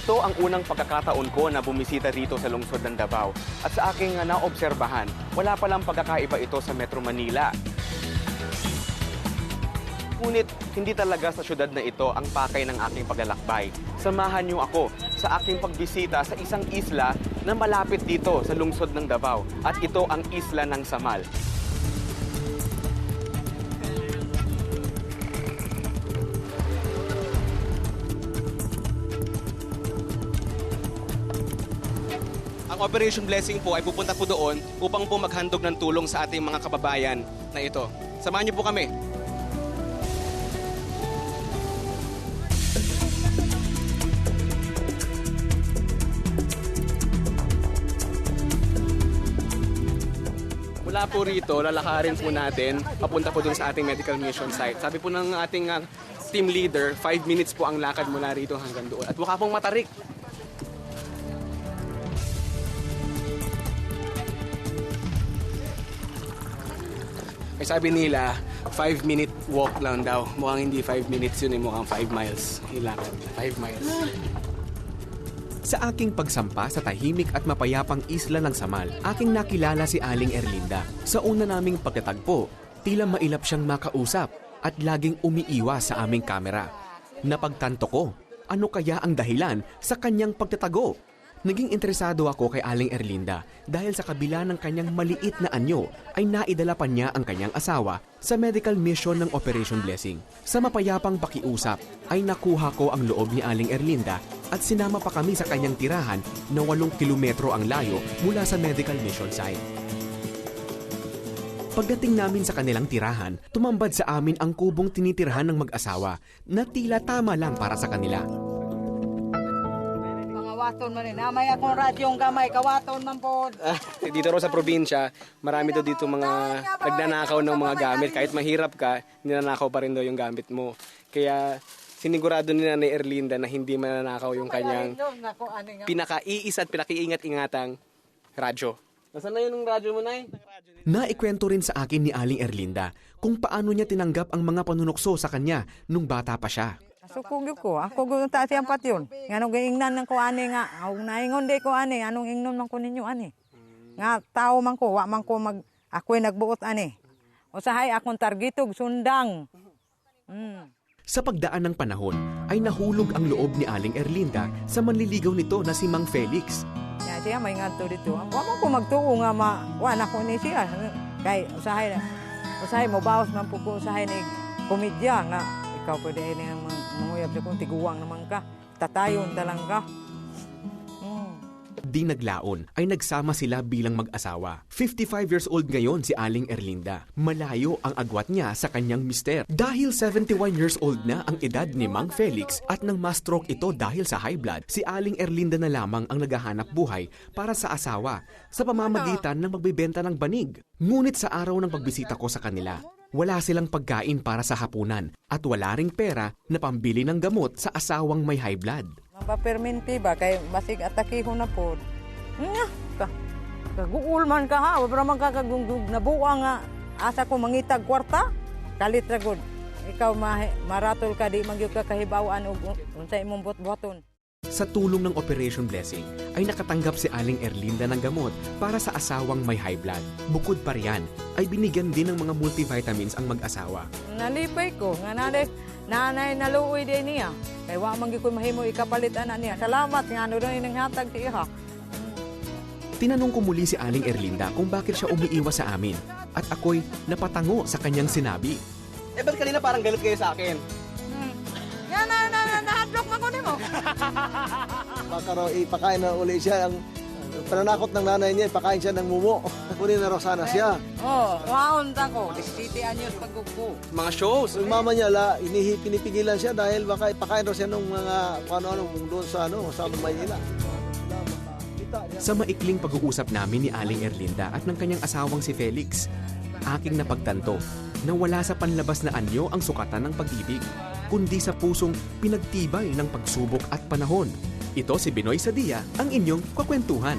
Ito ang unang pagkakataon ko na bumisita rito sa lungsod ng Davao. At sa aking naobserbahan, wala palang pagkakaiba ito sa Metro Manila. Ngunit hindi talaga sa syudad na ito ang pakay ng aking paglalakbay. Samahan niyo ako sa aking pagbisita sa isang isla na malapit dito sa lungsod ng Davao. At ito ang isla ng Samal. Ang Operation Blessing po ay pupunta po doon upang po maghandog ng tulong sa ating mga kababayan na ito. Samahan niyo po kami. Mula po rito, lalakarin po natin papunta po doon sa ating medical mission site. Sabi po ng ating team leader, 5 minutes po ang lakad mula rito hanggang doon. At mukha pong matarik. Ay sabi nila, 5-minute walk lang daw. Mukhang hindi 5 minutes yun, mukhang 5 miles. Ilakad, 5 miles. Sa aking pagsampa sa tahimik at mapayapang isla ng Samal, aking nakilala si Aling Erlinda. Sa una naming pagkatagpo, tila mailap siyang makausap at laging umiiwas sa aming kamera. Napagtanto ko, ano kaya ang dahilan sa kanyang pagtatago? Naging interesado ako kay Aling Erlinda dahil sa kabila ng kanyang maliit na anyo ay naidala pa niya ang kanyang asawa sa medical mission ng Operation Blessing. Sa mapayapang pakiusap ay nakuha ko ang loob ni Aling Erlinda at sinama pa kami sa kanyang tirahan na 8 kilometro ang layo mula sa medical mission site. Pagdating namin sa kanilang tirahan, tumambad sa amin ang kubong tinitirhan ng mag-asawa na tila tama lang para sa kanila. Kawaton man namay akong radyong gamay, kawaton man po. Dito ro sa probinsya, marami daw dito mga nagnanakaw ng mga gamit. Kahit mahirap ka, ninanakaw pa rin daw yung gamit mo. Kaya sinigurado ni Nanay Erlinda na hindi mananakaw yung kanyang pinakaiisa at pinakiingat-ingatang radyo. Nasaan na yun ang radyo mo, Nay? Naikwento rin sa akin ni Aling Erlinda kung paano niya tinanggap ang mga panunukso sa kanya nung bata pa siya. Sukog ko, ako gusto siyang pat yun. Anong ingnan ng ko ani nga, naingon di ko ani, anong ingnon man ko ninyo ani. Nga tao man ko, wa man ko ako'y nagbuot ani. Usahay akong targitog, sundang. Sa pagdaan ng panahon, ay nahulog ang loob ni Aling Erlinda sa manliligaw nito na si Mang Felix. Kaya siya may ngadto dito. Wa man ko magtuo nga wala ko ni siya. Kay usahay mo bawas man po ko usahay ni komedya nga ikaw pwede ay nang manguyab sa kung tiguwang naman ka. Tatayon talang ka. Di naglaon ay nagsama sila bilang mag-asawa. 55 years old ngayon si Aling Erlinda. Malayo ang agwat niya sa kanyang mister. Dahil 71 years old na ang edad ni Mang Felix at nang ma-stroke ito dahil sa high blood, si Aling Erlinda na lamang ang naghahanap buhay para sa asawa sa pamamagitan ng magbibenta ng banig. Ngunit sa araw ng pagbisita ko sa kanila, wala silang pagkain para sa hapunan at wala ring pera na pambili ng gamot sa asawang may high blood. Mapaperminti ba kay basig atakiho na po. Kaguul man ka ha, wala man ka kagungdug na buwa nga asa ko mangitag kwarta. Kalit ra gud. Ikaw maratol ka di magyud ka kahibaw-an og unsay imong buhat-buhaton. Sa tulong ng Operation Blessing ay nakatanggap si Aling Erlinda ng gamot para sa asawang may high blood. Bukod pa riyan, ay binigyan din ng mga multivitamins ang mag-asawa. Nalipay ko nga nanay naluoy din niya. Kay wa man gyud ko mahimo ikapalit ana niya. Salamat nga ano daw ning hatag ti iha. Tinanong ko muli si Aling Erlinda kung bakit siya umiiwas sa amin at ako'y napatango sa kanyang sinabi. Ba't kanina parang galit kayo sa akin? Yan na-hadlock man ko nimo. Baka raw ipakain na uli siya. Ang pananakot ng nanay niya, ipakain siya ng mumo. Kunin na raw sana siya. Waon ta ko. 17 anyos pagugpo. Mga shows. Yung mama niya, pinipigilan siya dahil baka ipakain raw siya ng mga ano doon sa Maynila. Sa maikling pag-uusap namin ni Aling Erlinda at ng kanyang asawang si Felix, aking napagtanto na wala sa panlabas na anyo ang sukatan ng pag-ibig, kundi sa pusong pinagtibay ng pagsubok at panahon. Ito si Binoy Sadia, ang inyong kakwentuhan.